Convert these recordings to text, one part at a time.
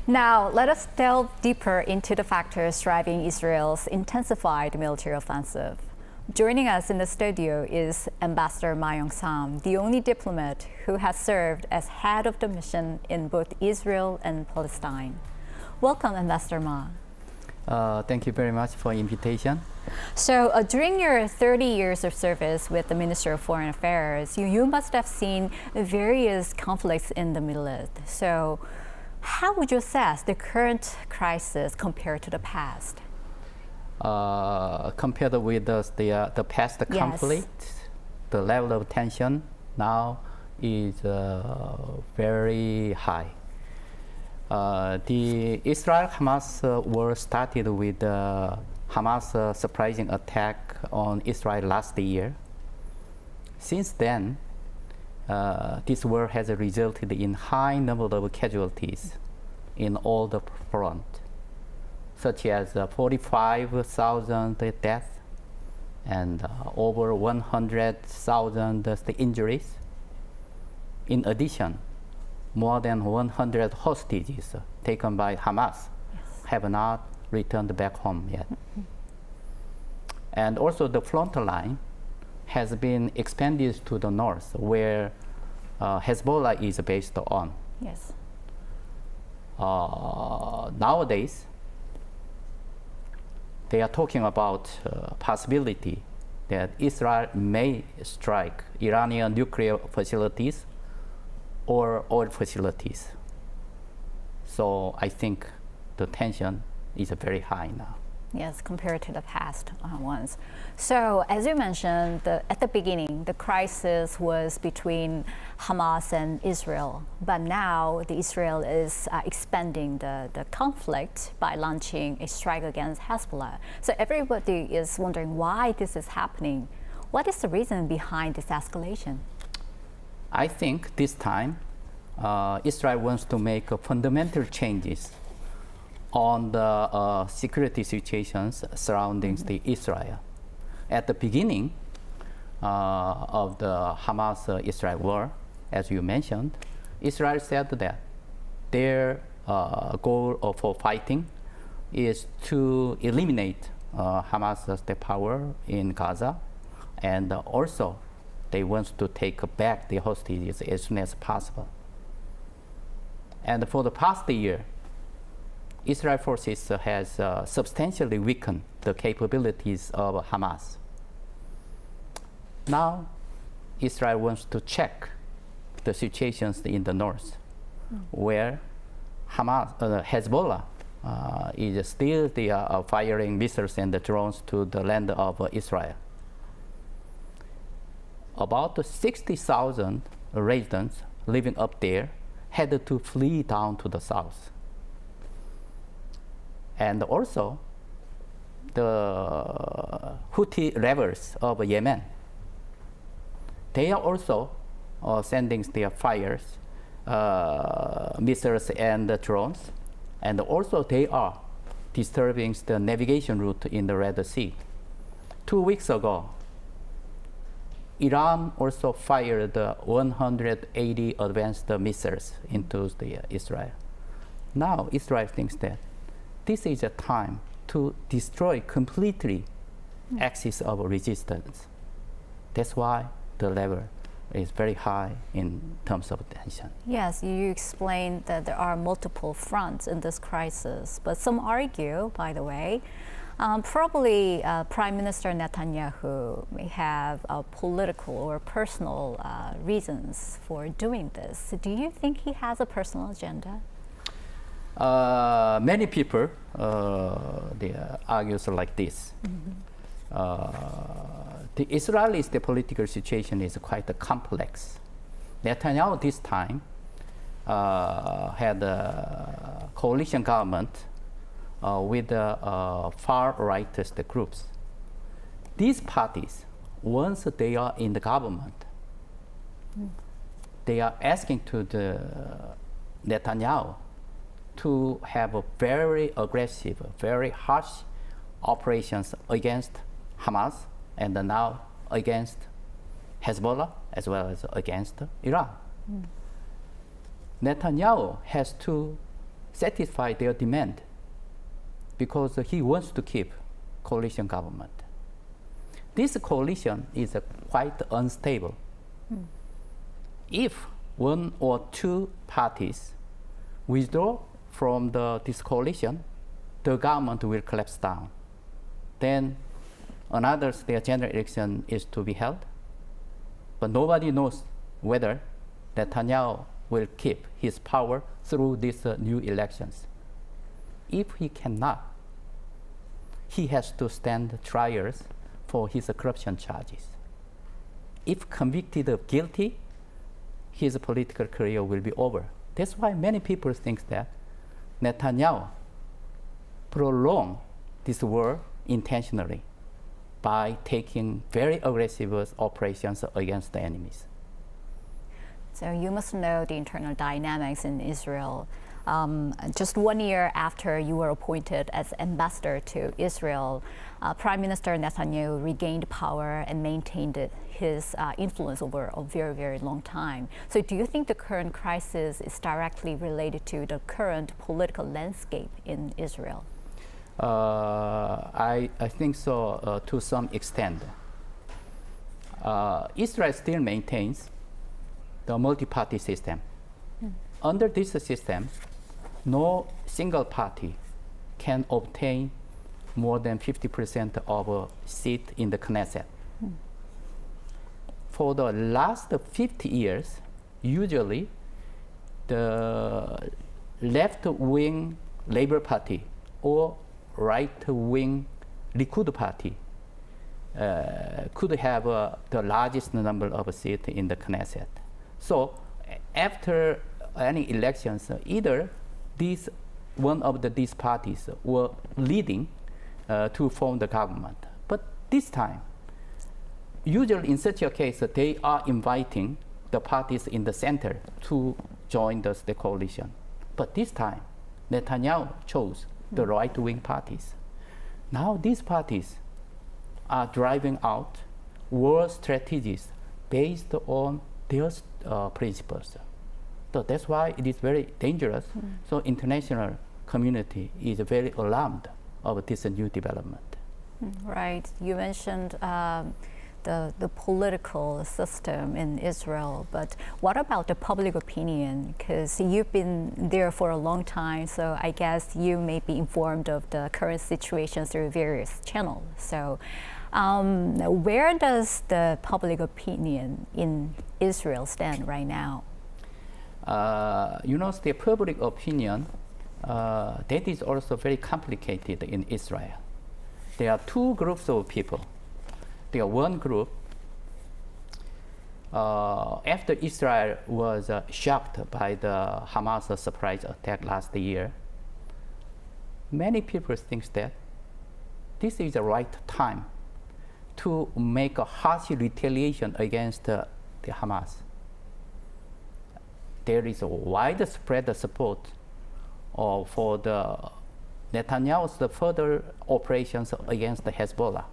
Now, let us delve deeper into the factors driving Israel's intensified military offensive. Joining us in the studio is Ambassador Ma Young-sam, the only diplomat who has served as head of the mission in both Israel and Palestine. Welcome, Ambassador Ma. Thank you very much for the invitation. So during your 30 years of service with the Ministry of Foreign Affairs, you must have seen various conflicts in the Middle East. So how would you assess the current crisis compared to the past? Compared with the past conflict, the level of tension now is very high. The Israel-Hamas war started with Hamas' surprising attack on Israel last year. Since then, this war has resulted in high number of casualties in all the fronts, such as 45,000 deaths and over 100,000 injuries. In addition, more than 100 hostages taken by Hamas have not returned back home yet. And also the front line has been expanded to the north, where Hezbollah is based on. Yes. Nowadays, they are talking about possibility that Israel may strike Iranian nuclear facilities or oil facilities. So I think the tension is very high now. Yes, compared to the past ones. So as you mentioned, at the beginning, the crisis was between Hamas and Israel. But now Israel is expanding the conflict by launching a strike against Hezbollah. So everybody is wondering why this is happening. What is the reason behind this escalation? I think this time Israel wants to make fundamental changes on the security situations surrounding the Israel. At the beginning of the Hamas-Israel war, as you mentioned, Israel said that their goal for fighting is to eliminate Hamas's power in Gaza, and also they want to take back the hostages as soon as possible. And for the past year, Israel forces has substantially weakened the capabilities of Hamas. Now, Israel wants to check the situations in the north, where Hezbollah is still firing missiles and drones to the land of Israel. About 60,000 residents living up there had to flee down to the south. And also, the Houthi rebels of Yemen, they are also sending their fires, missiles and drones, and also they are disturbing the navigation route in the Red Sea. 2 weeks ago, Iran also fired 180 advanced missiles into Israel. Now Israel thinks that this is a time to destroy completely axis of resistance. That's why the level is very high in terms of tension. Yes, you explained that there are multiple fronts in this crisis, but some argue, by the way, probably Prime Minister Netanyahu may have political or personal reasons for doing this. Do you think he has a personal agenda? Many people they argue like this. The Israelis, the political situation is quite complex. Netanyahu this time had a coalition government with far-rightist groups. These parties, once they are in the government, they are asking to the Netanyahu to have a very aggressive, very harsh operations against Hamas and now against Hezbollah as well as against Iran. Netanyahu has to satisfy their demand because he wants to keep coalition government. This coalition is quite unstable. If one or two parties withdraw from this coalition, the government will collapse down. Then their general election is to be held, but nobody knows whether Netanyahu will keep his power through these new elections. If he cannot, he has to stand trials for his corruption charges. If convicted of guilty, his political career will be over. That's why many people think that Netanyahu prolonged this war intentionally by taking very aggressive operations against the enemies. So you must know the internal dynamics in Israel. Just 1 year after you were appointed as ambassador to Israel, Prime Minister Netanyahu regained power and maintained his influence over a very, very long time. So do you think the current crisis is directly related to the current political landscape in Israel? I think so to some extent. Israel still maintains the multi-party system. Under this system, no single party can obtain more than 50% of a seat in the Knesset. For the last 50 years, usually the left-wing Labour Party or right-wing Likud Party could have the largest number of seats in the Knesset. So after any elections, either one of these parties were leading to form the government. But this time, usually in such a case, they are inviting the parties in the center to join the coalition. But this time, Netanyahu chose the right-wing parties. Now these parties are driving out war strategies based on their principles. So that's why it is very dangerous. So international community is very alarmed of this new development. Right. You mentioned the political system in Israel, but what about the public opinion? Because you've been there for a long time, so I guess you may be informed of the current situation through various channels. So where does the public opinion in Israel stand right now? The public opinion, that is also very complicated in Israel. There are two groups of people. There are one group, after Israel was shocked by the Hamas surprise attack last year, many people think that this is the right time to make a harsh retaliation against the Hamas. There is a widespread support for the Netanyahu's further operations against the Hezbollah.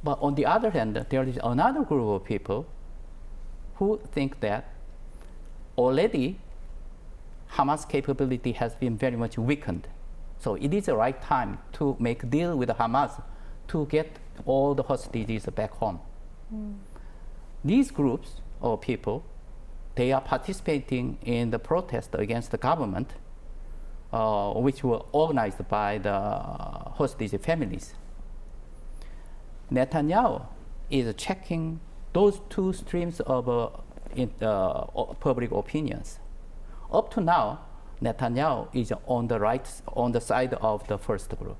But on the other hand, there is another group of people who think that already Hamas capability has been very much weakened. So it is the right time to make a deal with Hamas to get all the hostages back home. These groups of people, they are participating in the protest against the government, which were organized by the hostage families. Netanyahu is checking those two streams of public opinions. Up to now, Netanyahu is on the side of the first group.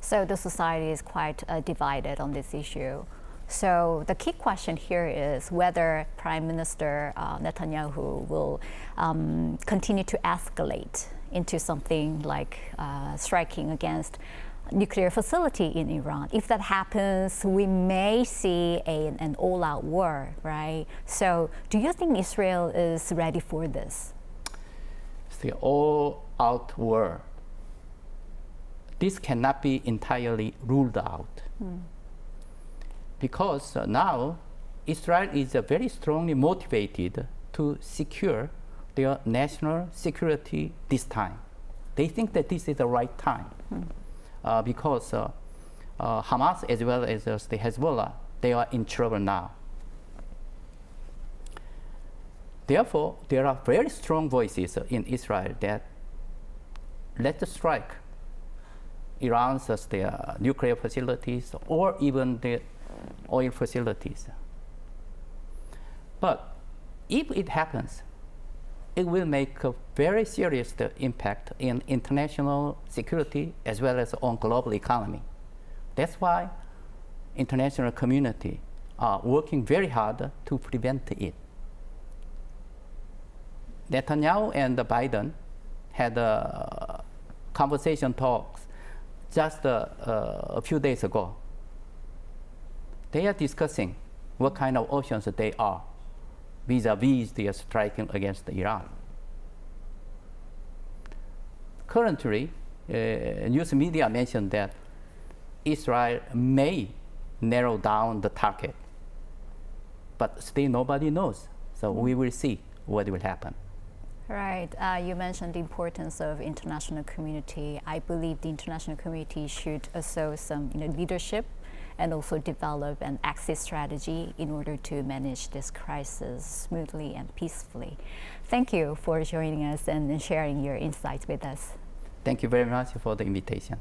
So the society is quite divided on this issue. So the key question here is whether Prime Minister Netanyahu will continue to escalate into something like striking against nuclear facility in Iran. If that happens, we may see an all-out war, right? So do you think Israel is ready for this? The all-out war, this cannot be entirely ruled out. Because now Israel is very strongly motivated to secure their national security this time. They think that this is the right time because Hamas as well as the Hezbollah, they are in trouble now. Therefore, there are very strong voices in Israel that let's strike Iran's nuclear facilities or even the oil facilities. But if it happens, it will make a very serious impact in international security as well as on global economy. That's why international community are working very hard to prevent it. Netanyahu and Biden had a conversation talks just a few days ago. They are discussing what kind of options they are vis-a-vis the striking against Iran. Currently, news media mentioned that Israel may narrow down the target, but still nobody knows. So we will see what will happen. Right. You mentioned the importance of international community. I believe the international community should also some leadership and also develop an exit strategy in order to manage this crisis smoothly and peacefully. Thank you for joining us and sharing your insights with us. Thank you very much for the invitation.